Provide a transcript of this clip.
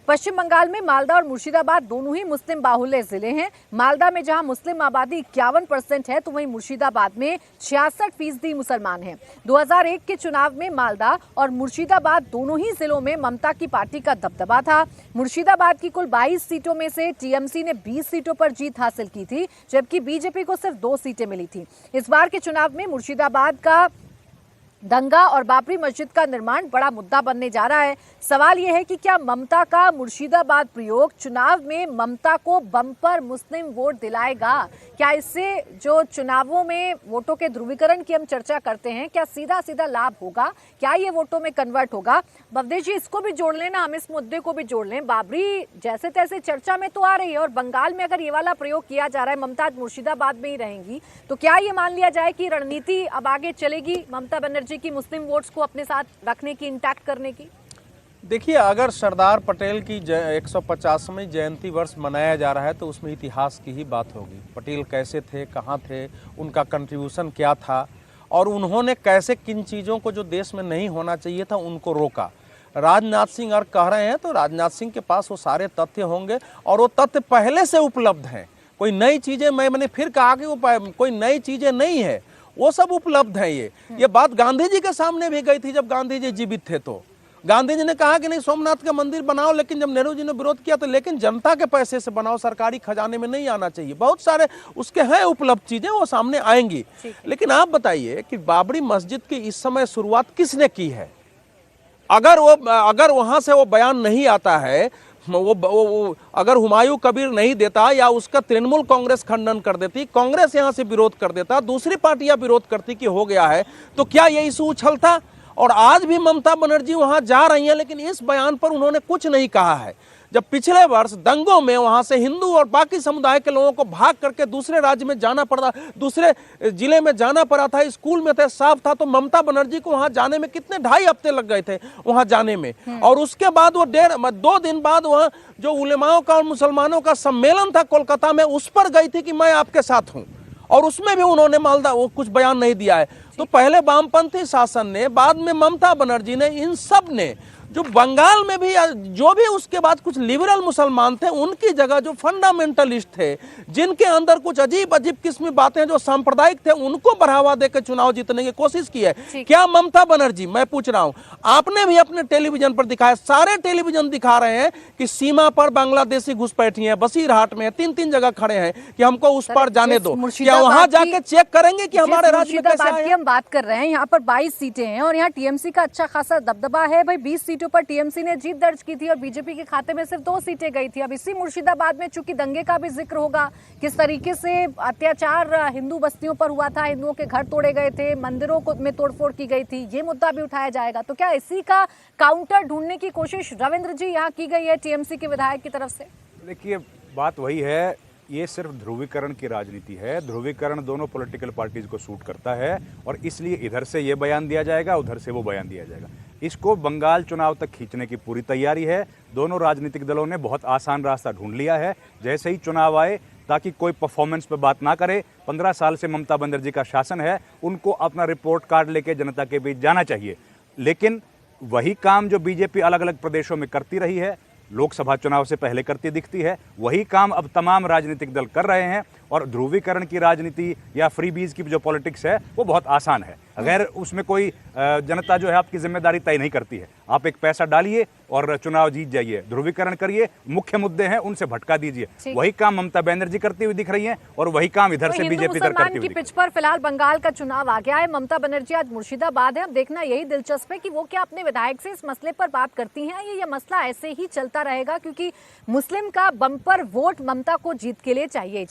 पश्चिम बंगाल में मालदा और मुर्शिदाबाद दोनों ही मुस्लिम बाहुल्य जिले हैं। मालदा में जहां मुस्लिम आबादी 51% है, तो वहीं मुर्शिदाबाद में 66% मुसलमान हैं। 2001 के चुनाव में मालदा और मुर्शिदाबाद दोनों ही जिलों में ममता की पार्टी का दबदबा था। मुर्शिदाबाद की कुल 22 सीटों में से टीएमसी ने 20 सीटों पर जीत हासिल की थी, जबकि बीजेपी को सिर्फ 2 सीटें मिली थी। इस बार के चुनाव में मुर्शिदाबाद का दंगा और बाबरी मस्जिद का निर्माण बड़ा मुद्दा बनने जा रहा है। सवाल यह है कि क्या ममता का मुर्शिदाबाद प्रयोग चुनाव में ममता को बम्पर मुस्लिम वोट दिलाएगा? क्या इससे जो चुनावों में वोटों के ध्रुवीकरण की हम चर्चा करते हैं, क्या सीधा सीधा लाभ होगा? क्या ये वोटों में कन्वर्ट होगा? भवदेश जी, इसको भी जोड़ लें ना, हम इस मुद्दे को भी जोड़ लें। बाबरी जैसे तैसे चर्चा में तो आ रही है, और बंगाल में अगर ये वाला प्रयोग किया जा रहा है, ममता मुर्शिदाबाद में ही रहेंगी, तो क्या ये मान लिया जाए कि रणनीति अब आगे चलेगी ममता बनर्जी की मुस्लिम वोट्स को अपने साथ रखने की, इंटैक्ट करने की? देखिए, अगर सरदार पटेल की 150वीं जयंती वर्ष मनाया जा रहा है तो उसमें इतिहास की ही बात होगी। पटेल कैसे थे, कहाँ थे, उनका कंट्रीब्यूशन क्या था, और उन्होंने कैसे किन चीज़ों को जो देश में नहीं होना चाहिए था उनको रोका। राजनाथ सिंह अगर कह रहे हैं तो राजनाथ सिंह के पास वो सारे तथ्य होंगे, और वो तथ्य पहले से उपलब्ध हैं। कोई नई चीज़ें, मैंने फिर कहा कि वो कोई नई चीज़ें नहीं है, वो सब उपलब्ध है। ये बात गांधी जी के सामने भी गई थी जब गांधी जी जीवित थे। तो गांधी जी ने कहा कि नहीं, सोमनाथ का मंदिर बनाओ, लेकिन जब नेहरू जी ने विरोध किया तो लेकिन जनता के पैसे से बनाओ, सरकारी खजाने में नहीं आना चाहिए। बहुत सारे उसके हैं उपलब्ध चीजें, वो सामने आएंगी। लेकिन आप बताइए कि बाबरी मस्जिद की इस समय शुरुआत किसने की है? अगर वहां से वो बयान नहीं आता है, वो अगर हुमायूं कबीर नहीं देता, या उसका तृणमूल कांग्रेस खंडन कर देती, कांग्रेस यहां से विरोध कर देता, दूसरी पार्टियां विरोध करती कि हो गया है, तो क्या ये इशू उछलता? और आज भी ममता बनर्जी वहां जा रही हैं, लेकिन इस बयान पर उन्होंने कुछ नहीं कहा है। जब पिछले वर्ष दंगों में वहां से हिंदू और बाकी समुदाय के लोगों को भाग करके दूसरे राज्य में जाना पड़ा, दूसरे जिले में जाना पड़ा था, स्कूल में थे, साफ था, तो ममता बनर्जी को वहां जाने में कितने 2.5 हफ्ते लग गए थे वहां जाने में। और उसके बाद वो 2 दिन बाद वहां जो उलेमाओं का और मुसलमानों का सम्मेलन था कोलकाता में, उस पर गई थी कि मैं आपके साथ हूं, और उसमें भी उन्होंने मालदा वो कुछ बयान नहीं दिया है। तो पहले वामपंथी शासन ने, बाद में ममता बनर्जी ने, इन सब ने, जो बंगाल में भी जो भी उसके बाद कुछ लिबरल मुसलमान थे, उनकी जगह जो फंडामेंटलिस्ट थे, जिनके अंदर कुछ अजीब अजीब किस्म की बातें, जो सांप्रदायिक थे, उनको बढ़ावा देकर चुनाव जीतने की कोशिश की है। क्या ममता बनर्जी, मैं पूछ रहा हूं, आपने भी अपने टेलीविजन पर दिखाया, सारे टेलीविजन दिखा रहे हैं कि सीमा पर बांग्लादेशी घुसपैठी है, बसीरहाट में 3-3 जगह खड़े हैं कि हमको उस पर जाने दो। क्या वहां जाके चेक करेंगे कि हमारे राज्य में कैसा है? हम बात कर रहे हैं, यहाँ पर 22 सीटें हैं और यहाँ टीएमसी का अच्छा खासा दबदबा है। भाई 20 सीटों पर टीएमसी ने जीत दर्ज की थी और बीजेपी के खाते में सिर्फ 2 सीटें गई थी। अब इसी मुर्शिदाबाद में चूंकि दंगे का भी जिक्र होगा, किस तरीके से अत्याचार हिंदू बस्तियों पर हुआ था, हिंदुओं के घर तोड़े गए थे, मंदिरों में तोड़फोड़ की गई थी, ये मुद्दा भी उठाया जाएगा। तो क्या इसी का काउंटर ढूंढने की कोशिश रविंद्र जी यहाँ की गई है टीएमसी के विधायक की तरफ से? देखिए, बात वही है, ये सिर्फ ध्रुवीकरण की राजनीति है। ध्रुवीकरण दोनों पॉलिटिकल पार्टीज को सूट करता है, और इसलिए इधर से ये बयान दिया जाएगा, उधर से वो बयान दिया जाएगा। इसको बंगाल चुनाव तक खींचने की पूरी तैयारी है। दोनों राजनीतिक दलों ने बहुत आसान रास्ता ढूंढ लिया है, जैसे ही चुनाव आए, ताकि कोई परफॉर्मेंस पे बात ना करे। 15 साल से ममता बनर्जी का शासन है, उनको अपना रिपोर्ट कार्ड लेके जनता के बीच जाना चाहिए। लेकिन वही काम जो बीजेपी अलग अलग प्रदेशों में करती रही है, लोकसभा चुनाव से पहले करती दिखती है, वही काम अब तमाम राजनीतिक दल कर रहे हैं। और ध्रुवीकरण की राजनीति या फ्रीबीज की जो पॉलिटिक्स है, वो बहुत आसान है। अगर उसमें कोई जनता जो है आपकी जिम्मेदारी तय नहीं करती है, आप एक पैसा डालिए और चुनाव जीत जाइए, ध्रुवीकरण करिए, मुख्य मुद्दे हैं उनसे भटका दीजिए। वही काम ममता बनर्जी करती हुई दिख रही है, और वही काम इधर से बीजेपी इधर करती हुई। पिच पर फिलहाल बंगाल का चुनाव आ गया है, ममता बनर्जी आज मुर्शिदाबाद है। अब देखना यही दिलचस्प है कि वो क्या अपने विधायक से इस मसले पर बात करती हैं, ये मसला ऐसे ही चलता रहेगा, क्योंकि मुस्लिम का बम्पर वोट ममता को जीत के लिए चाहिए।